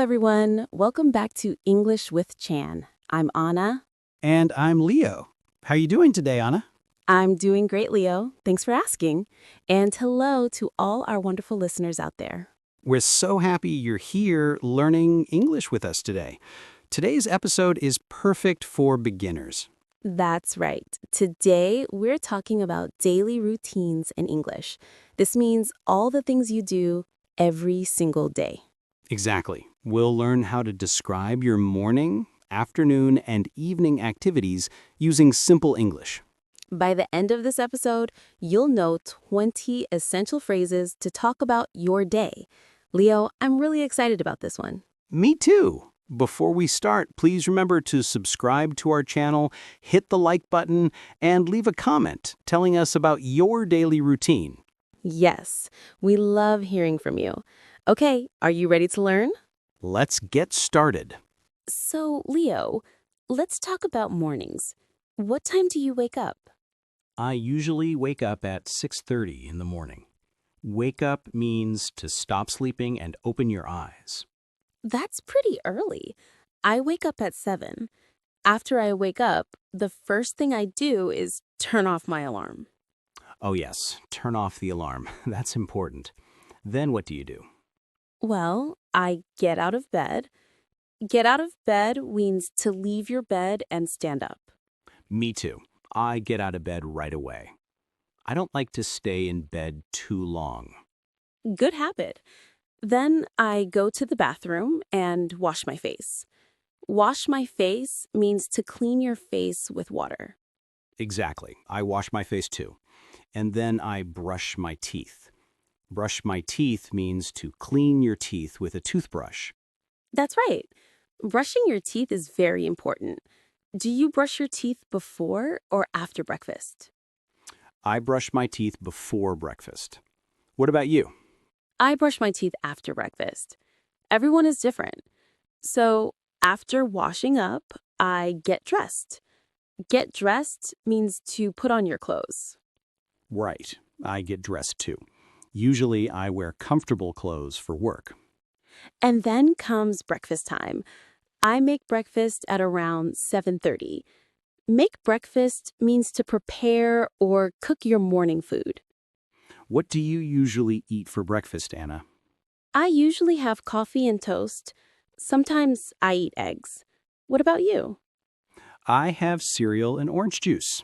everyone. Welcome back to English with Chan. I'm Anna. And I'm Leo. How are you doing today, Anna? I'm doing great, Leo. Thanks for asking. And hello to all our wonderful listeners out there. We're so happy you're here learning English with us today. Today's episode is perfect for beginners. That's right. Today, we're talking about daily routines in English. This means all the things you do every single day. Exactly. We'll learn how to describe your morning, afternoon, and evening activities using simple English. By the end of this episode, you'll know 20 essential phrases to talk about your day. Leo, I'm really excited about this one. Me too. Before we start, please remember to subscribe to our channel, hit the like button, and leave a comment telling us about your daily routine. Yes, we love hearing from you. Okay, are you ready to learn? Let's get started. So, Leo, let's talk about mornings. What time do you wake up? I usually wake up at 6:30 in the morning. Wake up means to stop sleeping and open your eyes. That's pretty early. I wake up at 7. After I wake up, the first thing I do is turn off my alarm. Oh yes, turn off the alarm. That's important. Then what do you do? Well, I get out of bed. Get out of bed means to leave your bed and stand up. Me too. I get out of bed right away. I don't like to stay in bed too long. Good habit. Then I go to the bathroom and wash my face. Wash my face means to clean your face with water. Exactly. I wash my face too. And then I brush my teeth. Brush my teeth means to clean your teeth with a toothbrush. That's right. Brushing your teeth is very important. Do you brush your teeth before or after breakfast? I brush my teeth before breakfast. What about you? I brush my teeth after breakfast. Everyone is different. So, after washing up, I get dressed. Get dressed means to put on your clothes. Right. I get dressed too. Usually I wear comfortable clothes for work. And then comes breakfast time. I make breakfast at around 7:30. Make breakfast means to prepare or cook your morning food. What do you usually eat for breakfast, Anna? I usually have coffee and toast. Sometimes I eat eggs. What about you? I have cereal and orange juice.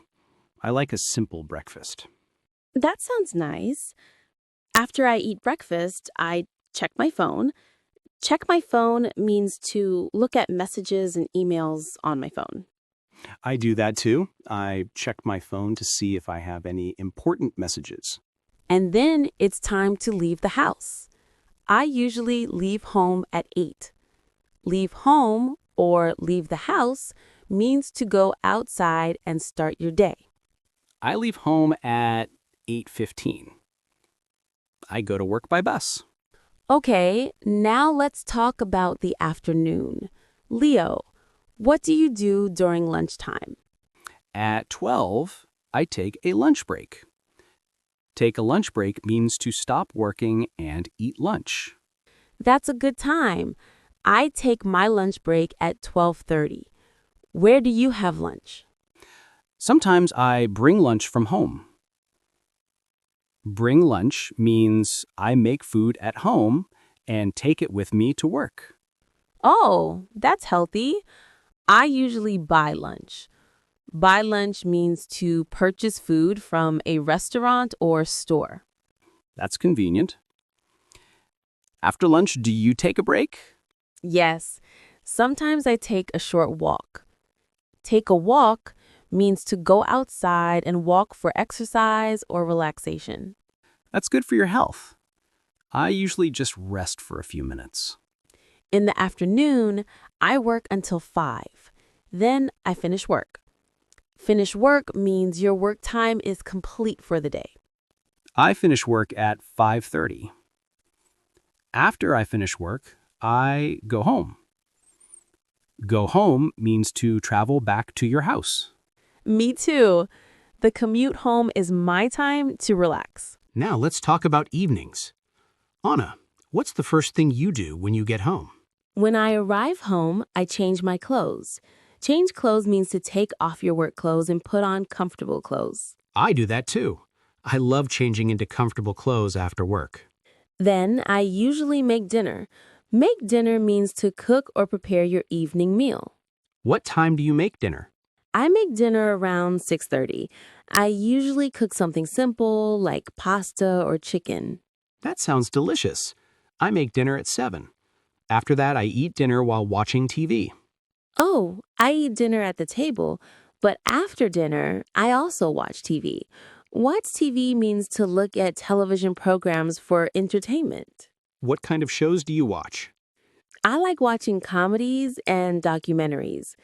I like a simple breakfast. That sounds nice. After I eat breakfast, I check my phone. Check my phone means to look at messages and emails on my phone. I do that too. I check my phone to see if I have any important messages. And then it's time to leave the house. I usually leave home at 8. Leave home or leave the house means to go outside and start your day. I leave home at 8:15. I go to work by bus. Okay, now let's talk about the afternoon. Leo, what do you do during lunchtime? At 12, I take a lunch break. Take a lunch break means to stop working and eat lunch. That's a good time. I take my lunch break at 12:30. Where do you have lunch? Sometimes I bring lunch from home. Bring lunch means I make food at home and take it with me to work. Oh, that's healthy. I usually buy lunch. Buy lunch means to purchase food from a restaurant or store. That's convenient. After lunch, do you take a break? Yes, sometimes I take a short walk. Take a walk means to go outside and walk for exercise or relaxation. That's good for your health. I usually just rest for a few minutes. In the afternoon, I work until 5. Then I finish work. Finish work means your work time is complete for the day. I finish work at 5:30. After I finish work, I go home. Go home means to travel back to your house. Me too. The commute home is my time to relax. Now let's talk about evenings. Anna, what's the first thing you do when you get home? When I arrive home, I change my clothes. Change clothes means to take off your work clothes and put on comfortable clothes. I do that too. I love changing into comfortable clothes after work. Then I usually make dinner. Make dinner means to cook or prepare your evening meal. What time do you make dinner? I make dinner around 6:30. I usually cook something simple like pasta or chicken. That sounds delicious. I make dinner at 7. After that, I eat dinner while watching TV. Oh, I eat dinner at the table, but after dinner, I also watch TV. Watch TV means to look at television programs for entertainment. What kind of shows do you watch? I like watching comedies and documentaries.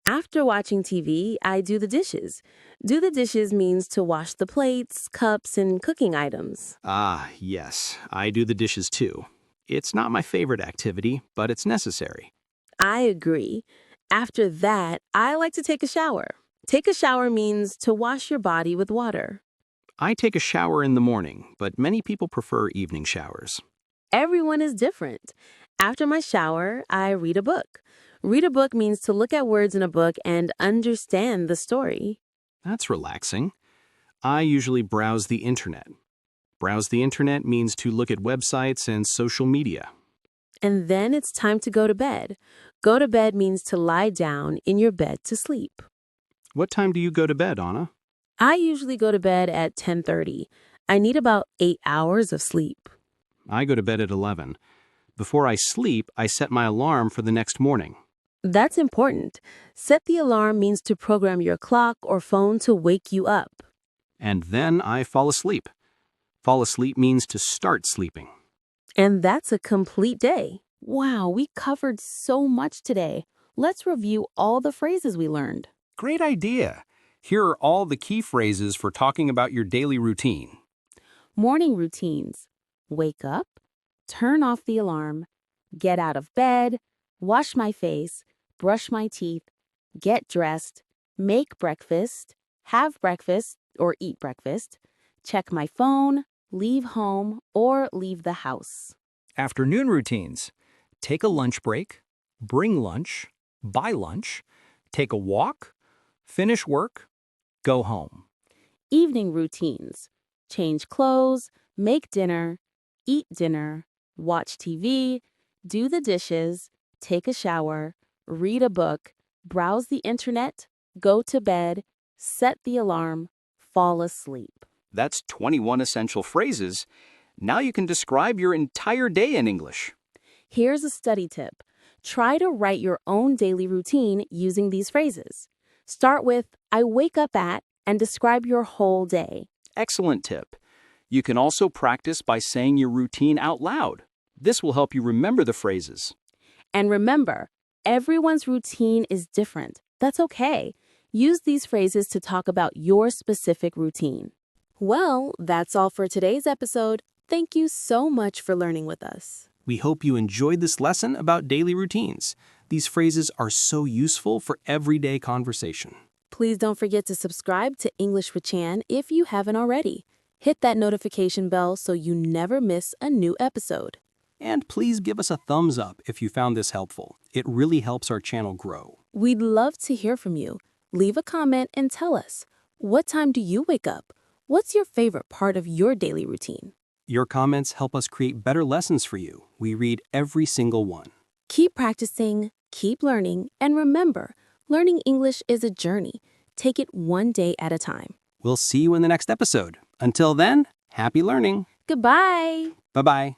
After watching TV, I do the dishes. Do the dishes means to wash the plates, cups, and cooking items. Ah, yes, I do the dishes too. It's not my favorite activity, but it's necessary. I agree. After that, I like to take a shower. Take a shower means to wash your body with water. I take a shower in the morning, but many people prefer evening showers. Everyone is different. After my shower, I read a book. Read a book means to look at words in a book and understand the story. That's relaxing. I usually browse the internet. Browse the internet means to look at websites and social media. And then it's time to go to bed. Go to bed means to lie down in your bed to sleep. What time do you go to bed, Anna? I usually go to bed at 10:30. I need about 8 hours of sleep. I go to bed at 11. Before I sleep, I set my alarm for the next morning. That's important. Set the alarm means to program your clock or phone to wake you up. And then I fall asleep. Fall asleep means to start sleeping. And that's a complete day. Wow, we covered so much today. Let's review all the phrases we learned. Great idea. Here are all the key phrases for talking about your daily routine. Morning routines. Wake up, turn off the alarm, get out of bed, wash my face, brush my teeth, get dressed, make breakfast, have breakfast or eat breakfast, check my phone, leave home, or leave the house. Afternoon routines. Take a lunch break, bring lunch, buy lunch, take a walk, finish work, go home. Evening routines. Change clothes, make dinner, eat dinner, watch TV, do the dishes, take a shower, read a book, browse the internet, go to bed, set the alarm, fall asleep. That's 21 essential phrases. Now you can describe your entire day in English. Here's a study tip. Try to write your own daily routine using these phrases. Start with, I wake up at, and describe your whole day. Excellent tip. You can also practice by saying your routine out loud. This will help you remember the phrases. And remember, everyone's routine is different. That's okay. Use these phrases to talk about your specific routine. Well, that's all for today's episode. Thank you so much for learning with us. We hope you enjoyed this lesson about daily routines. These phrases are so useful for everyday conversation. Please don't forget to subscribe to English with Chan if you haven't already. Hit that notification bell so you never miss a new episode. And please give us a thumbs up if you found this helpful. It really helps our channel grow. We'd love to hear from you. Leave a comment and tell us, what time do you wake up? What's your favorite part of your daily routine? Your comments help us create better lessons for you. We read every single one. Keep practicing, keep learning, and remember, learning English is a journey. Take it one day at a time. We'll see you in the next episode. Until then, happy learning. Goodbye. Bye-bye.